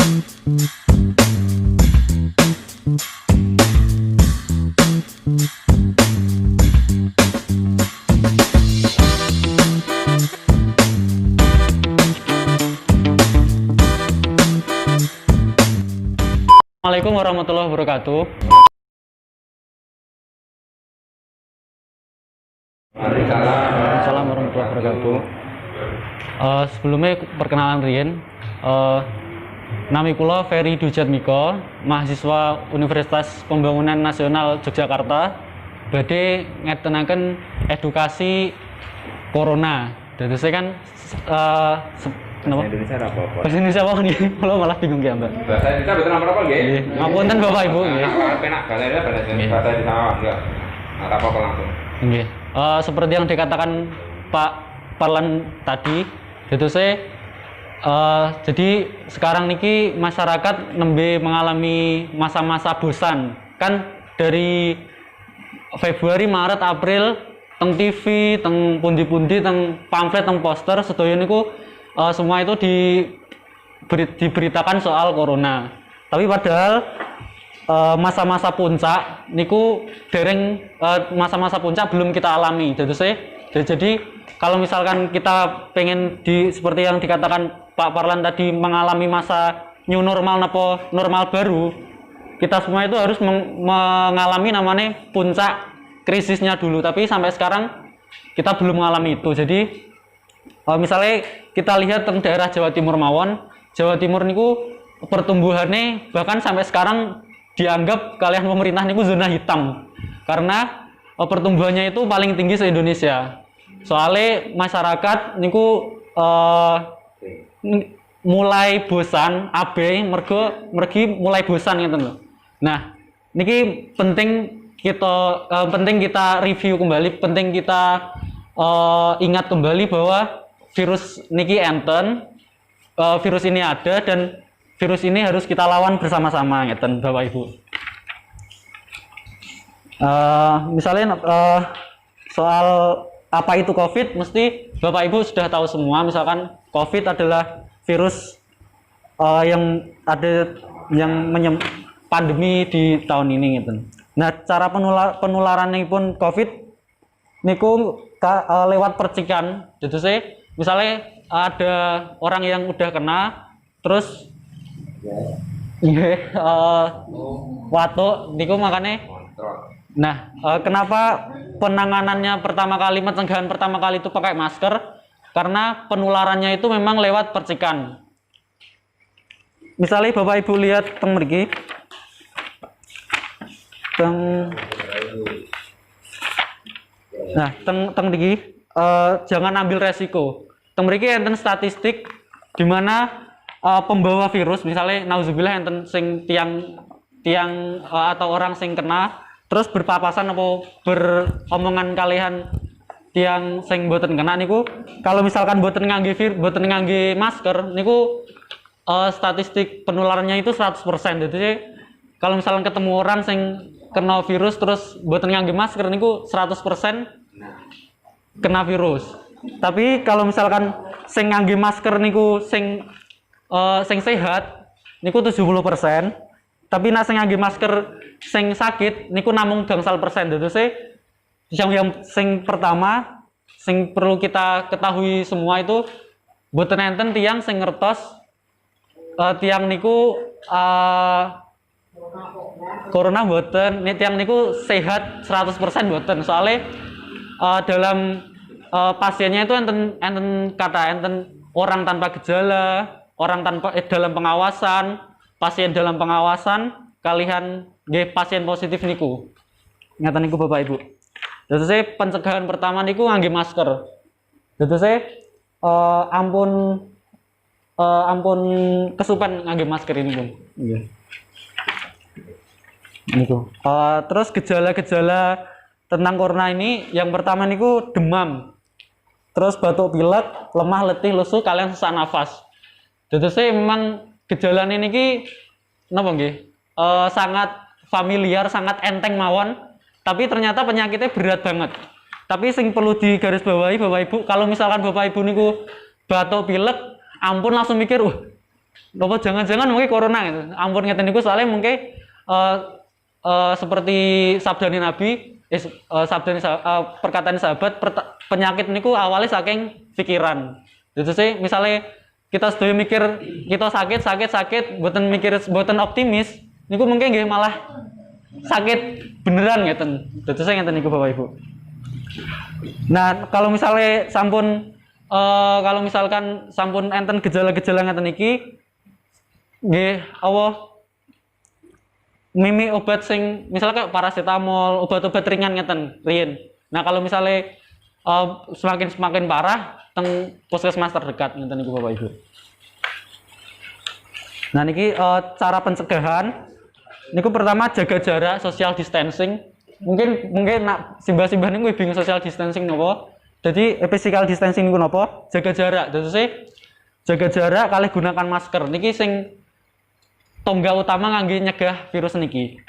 Assalamualaikum warahmatullahi wabarakatuh. Waalaikumsalam warahmatullahi wabarakatuh. Sebelumnya perkenalan Rien. Nami kula Ferry Dujatmiko, mahasiswa Universitas Pembangunan Nasional Yogyakarta. Badhe ngetenaken edukasi corona. Dadi saya kan kenapa? Indonesia apa? Bahasa Indonesia apa nih? Kalau malah bingung ya, Mbak. Bahasa Indonesia betul apa nggih? Nggih. Ngapunten Bapak Ibu nggih. Penak bahasa Indonesia bahasa Indonesia enggak. Enggak apa-apa langsung. Nggih. Seperti yang dikatakan Pak Parlan tadi, itu saya jadi sekarang niki masyarakat nembe mengalami masa-masa bosan. Kan dari Februari, Maret, April teng TV, teng pundi-pundi, teng pamflet, teng poster sedaya niku semua itu diberitakan soal corona. Tapi padahal masa-masa puncak niku dereng masa-masa puncak belum kita alami. Jadi kalau misalkan kita pengen seperti yang dikatakan Pak Parlan tadi mengalami masa new normal atau normal baru, kita semua itu harus mengalami namanya puncak krisisnya dulu. Tapi sampai sekarang kita belum mengalami itu. Jadi misalnya kita lihat teng daerah Jawa Timur mawon, Jawa Timur niku pertumbuhannya bahkan sampai sekarang dianggap kalian pemerintah niku zona hitam karena pertumbuhannya itu paling tinggi se-Indonesia. Soalnya masyarakat niku mulai bosan, abe mergi mulai bosan gitu loh. Nah, niki penting kita review kembali, penting kita ingat kembali bahwa virus niki enten, virus ini ada dan virus ini harus kita lawan bersama-sama ngeten Bapak Ibu. Misalnya soal apa itu COVID, mesti Bapak Ibu sudah tahu semua. Misalkan COVID adalah virus yang pandemi di tahun ini gitu. Nah, cara penularannya pun COVID niku lewat percikan. Jadi saya misalnya ada orang yang udah kena terus watuk niku makanya. Nah, kenapa penanganannya pencegahan pertama kali itu pakai masker? Karena penularannya itu memang lewat percikan. Misalnya Bapak Ibu lihat teng mriki. Nah, teng mriki jangan ambil resiko. Teng mriki enten statistik di mana pembawa virus, misalnya nauzubillah enten sing tiang atau orang sing kena terus berpapasan atau beromongan kalian tiang sing boten kena niku, kalau misalkan boten ngangge masker niku statistik penularannya itu 100%. Jadi kalau misalkan ketemu orang sing kena virus terus boten ngangge masker niku 100% kena virus. Tapi kalau misalkan sing ngangge masker niku sing sehat niku 70%. Tapi nek sing ngangge masker sing sakit niku namung gangsal persen. Jadi yang sing pertama sing perlu kita ketahui semua itu boten enten tiang sing ngertos tiang niku corona boten, tiang niku sehat 100% boten. Soalnya dalam pasiennya itu enten orang tanpa gejala, orang tanpa dalam pengawasan, pasien dalam pengawasan, kalian nggih pasien positif niku. Ngaten niku Bapak Ibu. Jadi saya pencegahan pertama niku ngangge masker. Jadi saya ampun kesupen ngangge masker ini pun. Nggih. Niku. Terus gejala-gejala tentang corona ini yang pertama niku demam. Terus batuk pilek, lemah letih, lesu, kalian sesak nafas. Jadi saya memang gejalanya niki napa nggih? Sangat familiar, sangat enteng mawon, tapi ternyata penyakitnya berat banget. Tapi sing perlu digarisbawahi Bapak Ibu, kalau misalkan Bapak Ibu niku batuk pilek, ampun langsung mikir, Napa jangan-jangan mungkin corona gitu. Ampun ngeten niku soalnya mungkin seperti sabdane Nabi, perkataan sahabat, penyakit niku awalnya saking pikiran. Jadi sih misalnya kita sedaya mikir kita sakit, mboten optimis, niku mungkin nggih malah sakit beneran ngeten. Jadi saya ngeten niku Bapak Ibu. Nah, kalau misalkan sampun enten gejala-gejala ngeten iki nggih mimi obat sing misalnya kayak paracetamol, obat-obat ringan ngeten riyen. Nah, kalau misalnya semakin parah teng puskesmas terdekat ngeten niku Bapak Ibu. Nah, niki cara pencegahan niku pertama jaga jarak, social distancing. Mungkin nak simbah-simbah niku bingung social distancing napa. Jadi physical distancing niku napa? Jaga jarak. Jadi jaga jarak kalih gunakan masker. Niki sing tonggak utama ngangge nyegah virus niki.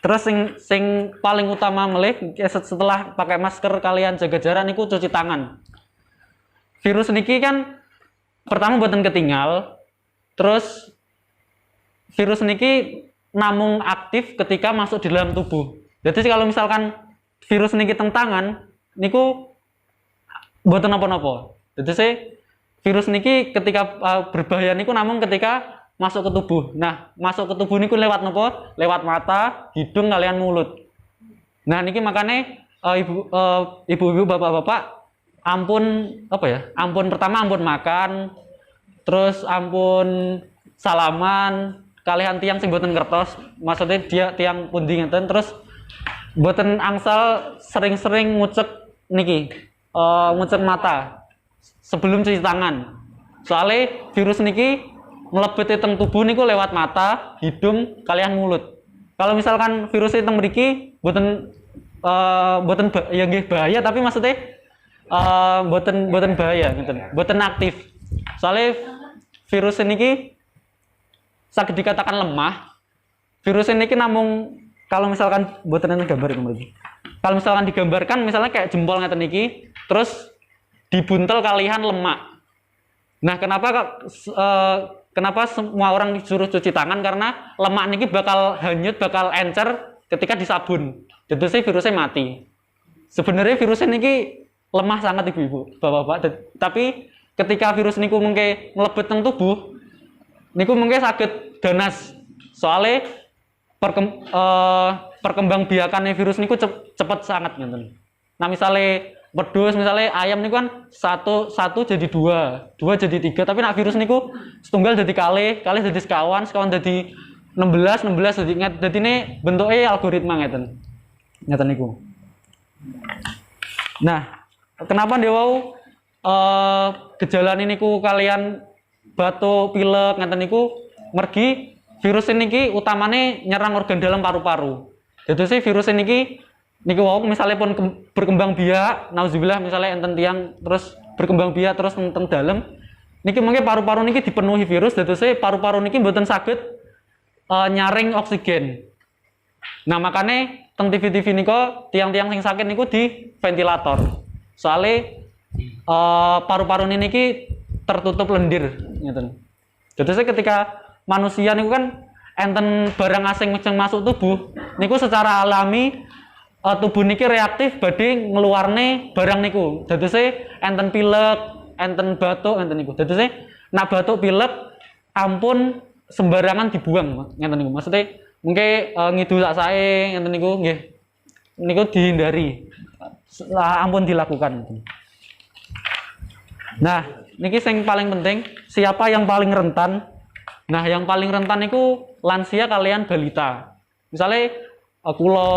Terus sing paling utama melih setelah pakai masker kalian jaga jarak niku cuci tangan. Virus niki kan pertama mboten ketinggal. Terus virus niki namung aktif ketika masuk di dalam tubuh. Jadi kalau misalkan virus niki teng tangan niku mboten napa-napa. Jadi virus niki ketika berbahaya niku namung ketika masuk ke tubuh. Nah, masuk ke tubuh niku lewat napa? Lewat mata, hidung kalian mulut. Nah, niki makanya ibu-ibu, bapak-bapak ampun pertama ampun makan, terus ampun salaman, kalian tiang sing boten ngertos, maksudnya dia tiang pundi ngeten, terus boten angsal sering-sering ngucek niki, ngucek mata sebelum cuci tangan. Soalnya virus niki mlebet teng tubuh niku lewat mata, hidung, kalian mulut. Kalau misalkan virus teng mriki boten ya nggih bahaya tapi maksudnya boten bahaya ngeten. Boten aktif. Soalnya virus niki saged dikatakan lemah. Virus niki namung kalau misalkan boten enten gambar itu mriki. Kalau misalkan digambarkan misalnya kayak jempol ngeten niki, terus dibuntel kalian lemak. Nah, kenapa semua orang disuruh cuci tangan? Karena lemak niki bakal hanyut, bakal encer ketika disabun. Jadi sih virusnya mati. Sebenarnya virusnya niki lemah sangat ibu-ibu, bapak-bapak. Tapi ketika virus niku mungkin melebet teng tubuh, niku mungkin sakit ganas. Soalnya perkembangbiakannya virus niku cepet sangat gitu. Nah, misalnya wedhus, misalnya ayam niku kan satu jadi dua jadi tiga, tapi nak virus niku setunggal jadi kalih jadi sekawan jadi 16 jadi ini bentuknya algoritma ngeten niku. Nah, kenapa dewa gejala niku kalian batuk, pilek ngeten niku mergi virus niki utamane nyerang organ dalam paru-paru. Jadi sih virus niki wau misalnya pun berkembang biak, nauzubillah misalnya enten tiang terus berkembang biak terus teng dalem niki mungkin paru-paru niki dipenuhi virus, dadose paru-paru niki mboten saged nyaring oksigen. Nah, makanya teng TV-TV niko tiang-tiang sing sakit niku di ventilator. Soalnya paru-paru niki tertutup lendir ngeten. Dadose ketika manusia niku kan enten barang asing yang masuk tubuh niku secara alami tubuh niki reaktif badhe ngeluarne barang niku. Dadose enten pilek, enten batuk ngenten niku. Dadose nak batuk pilek ampun sembarangan dibuang ngenten niku. Maksudnya mungkin ngidul sak sae ngenten niku nggih. Niku dihindari. Ampun dilakukan. Nah, niki sing paling penting, siapa yang paling rentan? Nah, yang paling rentan niku lansia kalian balita. Misalnya kula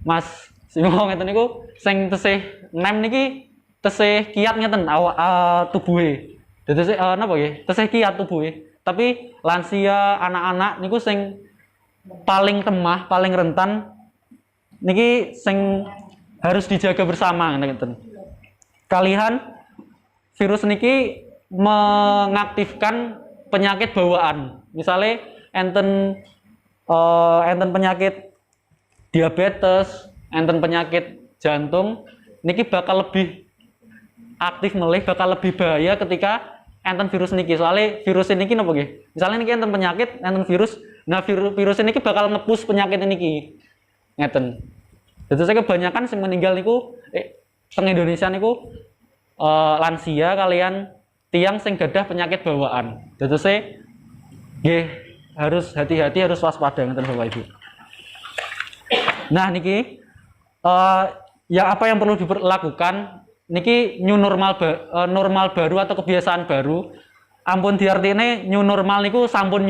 Mas Simo ngeten niku sing tesih nem niki tesih kiat ngeten tubuhe. Dadi napa nggih? Tesih kiat tubuhe. Tapi lansia, anak-anak niku sing paling lemah, paling rentan niki sing harus dijaga bersama ngeten. Kalian virus niki mengaktifkan penyakit bawaan. Misalnya enten penyakit diabetes, enten penyakit jantung, niki bakal lebih aktif melih, bakal lebih bahaya ketika enten virus niki. Soalnya virus niki napa nggih? Misalnya niki enten penyakit, enten virus. Nah, virus niki bakal ngepus penyakit niki. Ngeten. Jadi saya kebanyakan sing meninggal niku teng Indonesia niku lansia kalian tiang sing gadah penyakit bawaan. Jadi saya nggih harus hati-hati, harus waspada ngeten Bapak Ibu. Nah, niki apa yang perlu dilakukan niki new normal normal baru atau kebiasaan baru. Ampun diartine new normal niku sampun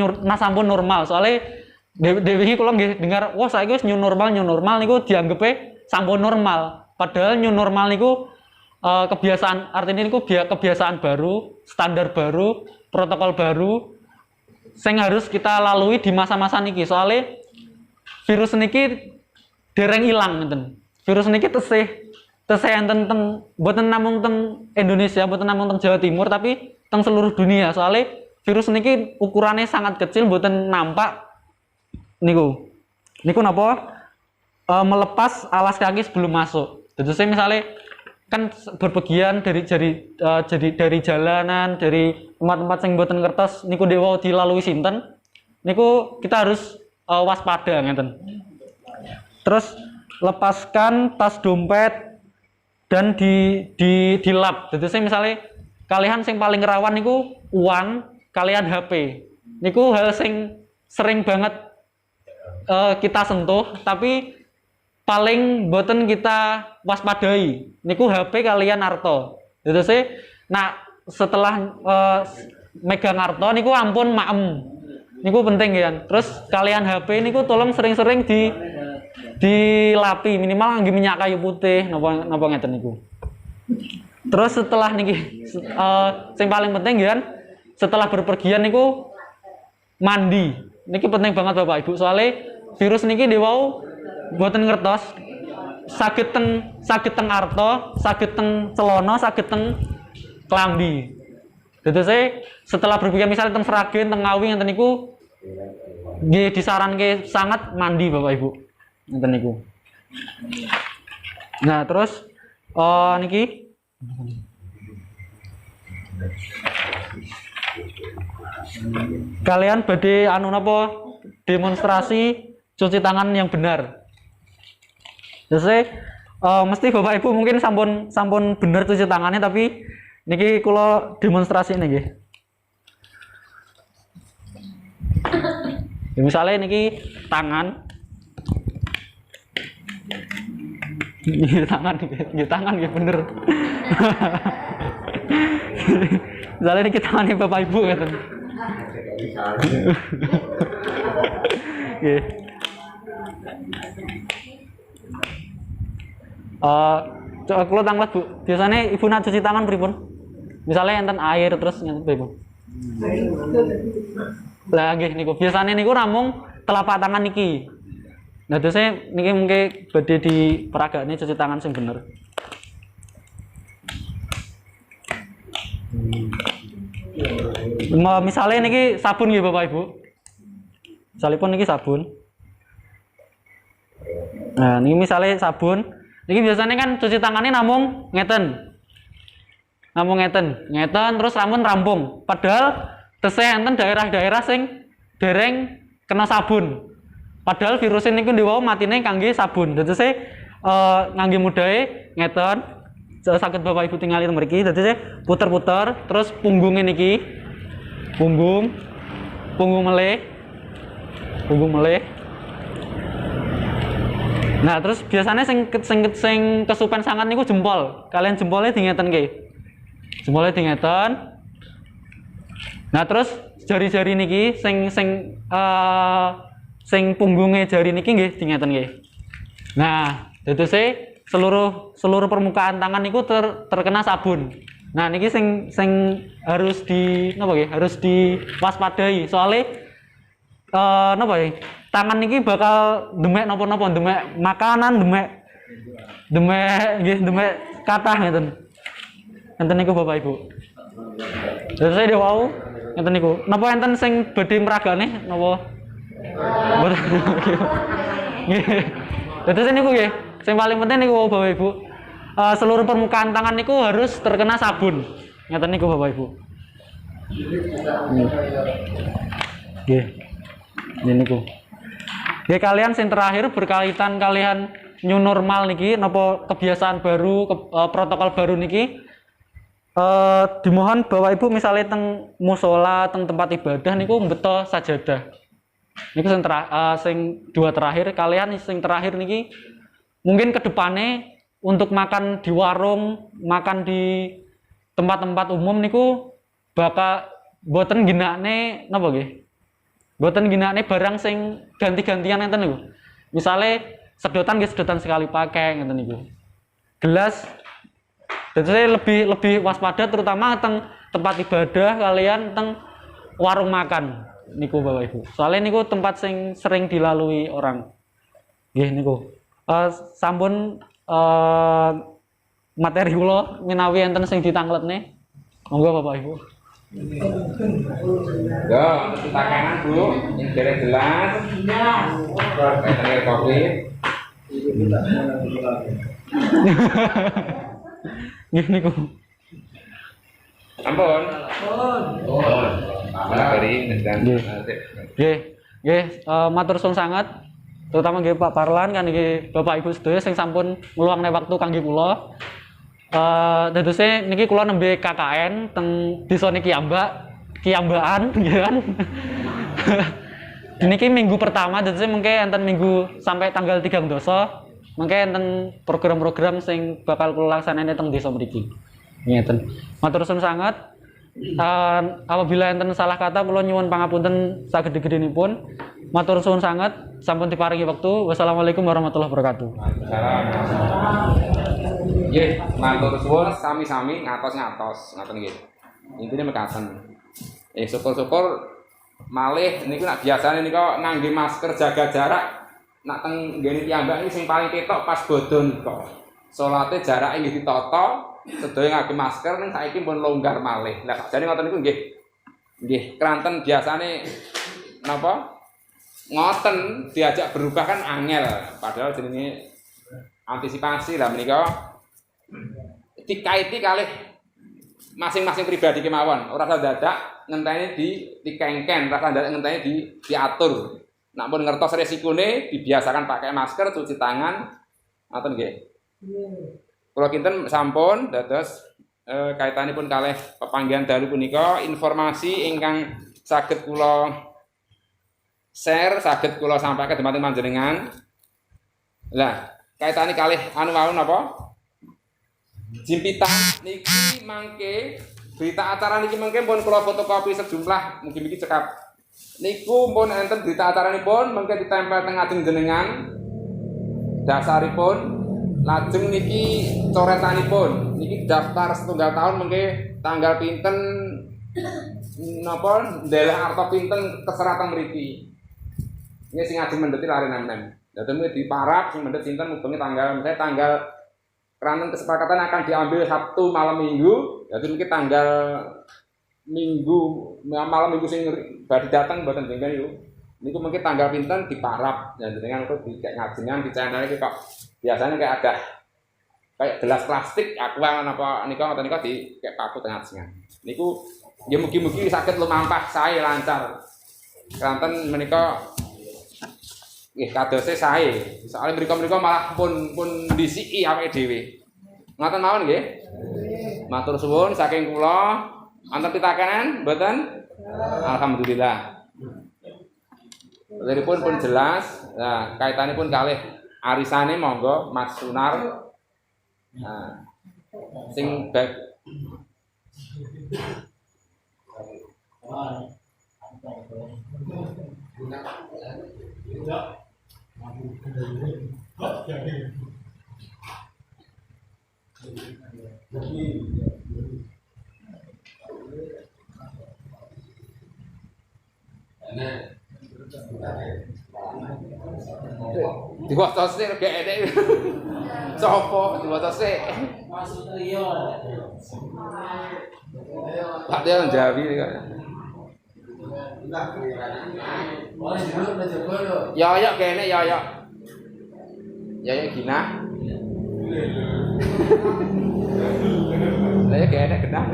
normal. Soalnya dewi kula nggih dengar wah saiki wis new normal niku dianggepe sampun normal. Padahal new normal niku kebiasaan artinya niku kebiasaan baru, standar baru, protokol baru sing harus kita lalui di masa-masa niki. Soalnya virus niki dereng ilang ngeten. Virus niki tesih enten mboten namung teng Indonesia, mboten namung teng Jawa Timur tapi teng seluruh dunia. Soalnya virus niki ukurannya sangat kecil, mboten nampak niku napa melepas alas kaki sebelum masuk. Jadi saya misalnya kan berpergian dari jalanan, dari tempat-tempat yang mboten kertas niku dewa dilalui sinten niku kita harus waspada ngeten. Terus lepaskan tas dompet dan di lap. Jadi saya misalnya kalian sing paling rawan niku uang, kalian HP. Niku hal sing sering banget kita sentuh tapi paling boten kita waspadai niku HP kalian arto. Jadi saya setelah megang arto niku ampun maem niku penting ya. Terus kalian HP niku tolong sering-sering dilapi minimal ngangge minyak kayu putih napa ngeten niku. Terus setelah niki sing paling penting ya setelah berpergian niku mandi. Niki penting banget Bapak Ibu soalnya virus niki dewau mboten ngertos saged teng arto, saged teng celana, saged teng klambi. Jadi saya setelah berpikir misalnya teng Sragen, teng Ngawi ngeten niku nggih disaranke sangat mandi Bapak Ibu. Ngeten niku. Nah, terus niki kalian badhe napa demonstrasi cuci tangan yang benar. Jadi mesti Bapak Ibu mungkin sampun bener cuci tangannya tapi niki kula demonstrasi niki. Ya, misalnya niki tangan tangan ya bener. Misalnya niki tangannya Bapak Ibu ngeten. Nggih. Kalau tanglet Bu, biasanya Ibu nak cuci tangan pripun? Misalnya enten air terus ngeten pripun? Lah nggih niku biasanya niku namung telapak tangan niki. Nah terus saya niki mungkin badhe diperagakne cuci tangan sing bener. Misalnya niki sabun nggih Bapak Ibu. Misalipun niki sabun. Nah, niki misalnya sabun, niki biasanya kan cuci tangannya namung ngeten. Ngeten terus rampung. Padahal tesih enten daerah-daerah sing dereng kena sabun. Padahal virus ini niku diwau matine kangge sabun. Dadi saya ngangge mudahe ngeten. Saged Bapak Ibu tingali mriki. Dadi saya puter-puter terus punggungnya niki. Punggung meleh. Nah, terus biasanya sing kesupen sangat niku jempol. Kalian jempolnya dingeten nggih. Jempolnya dingeten. Nah, terus jari-jari niki sing punggungnya jari niki nggih dingeten nggih. Nah, dadose seluruh permukaan tangan niku terkena sabun. Nah, niki sing harus harus diwaspadai. Soalnya tangan niki bakal demek napa-napa, demek makanan, demek kathah ngeten. Ngeten niku Bapak Ibu. Terus saya wau ngeten niku. Napa enten sing badhe meragane napa? Mboten. Nggih. Terus niku nggih, sing paling penting niku Bapak Ibu. Seluruh permukaan tangan niku harus terkena sabun. Ngeten niku Bapak Ibu. Nggih. Ini ku. Nggih kalian sing terakhir berkaitan kalian new normal niki napa kebiasaan baru protokol baru niki dimohon Bapak Ibu misalnya teng musola teng tempat ibadah niku mbeto sajadah. Niku sing dua terakhir kalian sing terakhir niki mungkin kedepannya untuk makan di warung, makan di tempat-tempat umum niku bakal boten ginakne napa nggih? Boten ginakne barang sing ganti-gantian ngeten niku. Misale sedotan nggih sedotan sekali pakai ngeten niku. Gelas dan saya lebih waspada terutama teng tempat ibadah kalian teng warung makan niku Bapak Ibu. Soalnya niku tempat sing sering dilalui orang. Nggih niku. Sampun materi kula menawi enten sing ditangletne. Monggo Bapak Ibu. Yo, kita kanan Bu, yang dari gelas. Air kopi. Nggih niku. Ampun. Kering dan Nggih, matur suwun sangat. Terutama nggih Pak Parlan kan nggih Bapak Ibu sedaya sing sampun ngluangne waktu kangge kula. Dadose niki kula nembe KKN teng desa niki Kiambaan nggih kan. Niki minggu pertama dadose mengke enten minggu sampai tanggal 3 dosa. Mengke enten program-program sing bakal kula laksanane teng desa mriki. Ngeten. Matur suwun sangat. Apabila enten salah kata kula nyuwun pangapunten sagede-gedenipun. Matur suwun sangat, sampun diparingi wektu. Wassalamualaikum warahmatullahi wabarakatuh. Nggih, matur suwun sami-sami ngatos-ngatos, ngoten nggih. Intine mekaten. Syukur-syukur malih niku nak biasane nika ngangge masker jaga jarak. Nak teng nggene piyambak iki sing paling ketok pas bodho nika. Salate jarake nggih ditata, sedaya ngangge masker ning saiki pun longgar malih. Lah sakjane ngoten niku nggih. Nggih, kranten biasane napa? Ngoten diajak berubah kan angel, padahal jenenge antisipasi lah menika dikaiti kalih masing-masing pribadi kemawon. Ora usah dadak ngenteni dikengken, ora usah dadak ngenteni diatur. Nek pun ngertos resikone dibiasakan pakai masker, cuci tangan. Ngoten nggih. Kula kinten sampun dados kaitanipun kalih pepanggihan dalu punika informasi ingkang saged kula share, saged kula sampaikan dumateng panjenengan. Lah, kaitane kalih anu wau napa? Jimpitan niki mangke berita acara niki mangke pun kula fotokopi sejumlah mugi-mugi cekap. Niku pun enten berita acaranipun mangke ditempel teng ajeng jenengan. Dasaripun lajeng niki coretanipun. Niki daftar setunggal tahun mangke tanggal pinten napa ndeleh arta pinten keseratan mriki. Ini sing ajeng mendhet lare nemen. Dadi diparap sing mendhet sinten mubengi tanggal kranten kesepakatan akan diambil Sabtu malam Minggu. Dadi mungkin tanggal Minggu malam Minggu sing badhe dateng mboten jengken niku. Niku mungkin tanggal pinten diparap. Dan dengan kok dicek ngajengan dicanele kok biasanya kayak ada kayak gelas plastik aqua napa nika ngoten nika di kayak paku tengah ngajengan. Niku ya mugi-mugi saged lumampah sae lancar. Kranten menika nggih kadose sae. Soale mriko-mriko malah pun disiki awake dhewe. Ngoten mawon nggih. Matur suwun saking kula. Wonten pitakanan mboten? Alhamdulillah. Deripun pun jelas. Nah, kaitanipun kalih arisane monggo Mas Sunar. Nah, sing baik diwatose gek enek. Sopo diwatose? Mas Utrio. Pak dia Jawi kok. Ya kene ya. Ya Gina. Lah ya kene genah.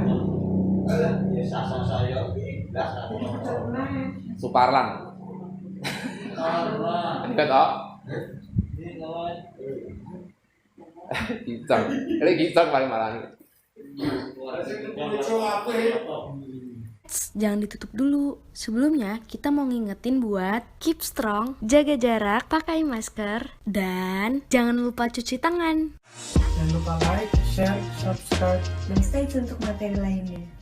Suparlan. Enggak toh? Gicang. Ini gicang paling malah. Jangan ditutup dulu. Sebelumnya kita mau ngingetin buat keep strong, jaga jarak, pakai masker, dan jangan lupa cuci tangan. Jangan lupa like, share, subscribe, dan stay tune untuk materi lainnya.